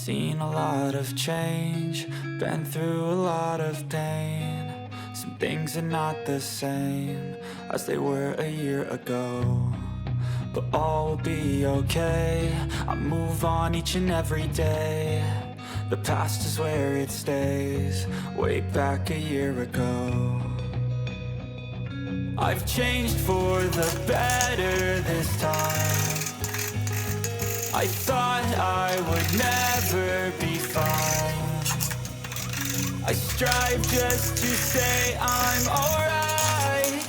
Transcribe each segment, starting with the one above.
Seen a lot of change, been through a lot of pain. Some things are not the same as they were a year ago, but all will be okay. I move on each and every day. The past is where it stays, way back a year ago. I've changed for the better this time. I thought I would never be fine. I strive just to say I'm alright,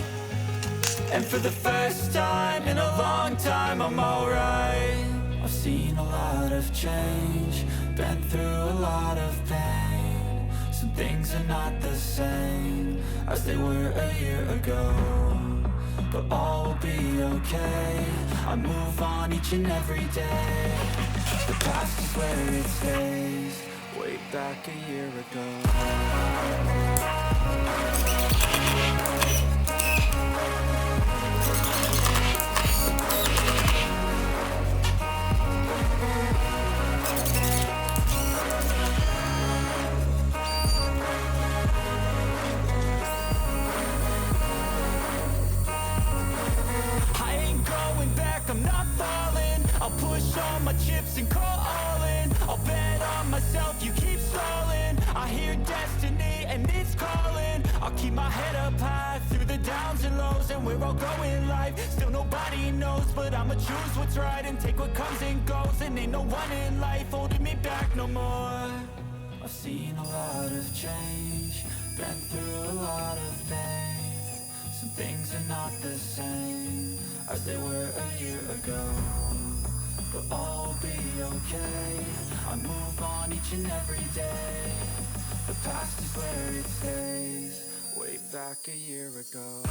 and for the first time in a long time I'm alright. I've seen a lot of change, been through a lot of pain. Some things are not the same as they were a year ago, but all will be okay. I move on each and every day. The past is where it stays, way back a year ago. I'm not falling, I'll push all my chips and call all in. I'll bet on myself, you keep stalling. I hear destiny and it's calling. I'll keep my head up high through the downs and lows, and we're all going life. Still nobody knows, but I'ma choose what's right and take what comes and goes. And ain't no one in life holding me back no more. I've seen a lot of change, been through a lot of pain. Some things are not the same as they were a year ago, but all will be okay. I move on each and every day. The past is where it stays, way back a year ago.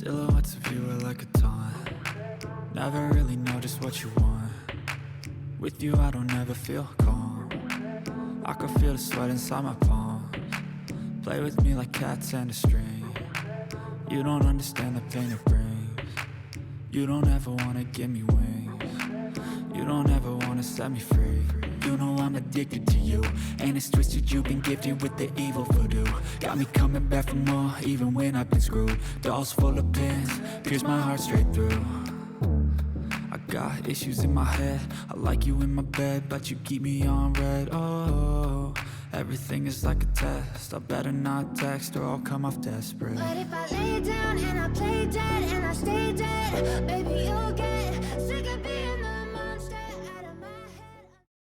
Silhouettes of you are like a taunt. Never really know just what you want. With you I don't ever feel calm. I can feel the sweat inside my palms. Play with me like cats and a string. You don't understand the pain it brings. You don't ever wanna give me wings. You don't ever wanna set me free. You know I'm addicted to you, and it's twisted, you've been gifted with the evil voodoo. Got me coming back for more, even when I've been screwed. Dolls full of pins, pierce my heart straight through. I got issues in my head, I like you in my bed, but you keep me on red. Oh, everything is like a test, I better not text or I'll come off desperate. But if I lay down and I play dead and I stay dead,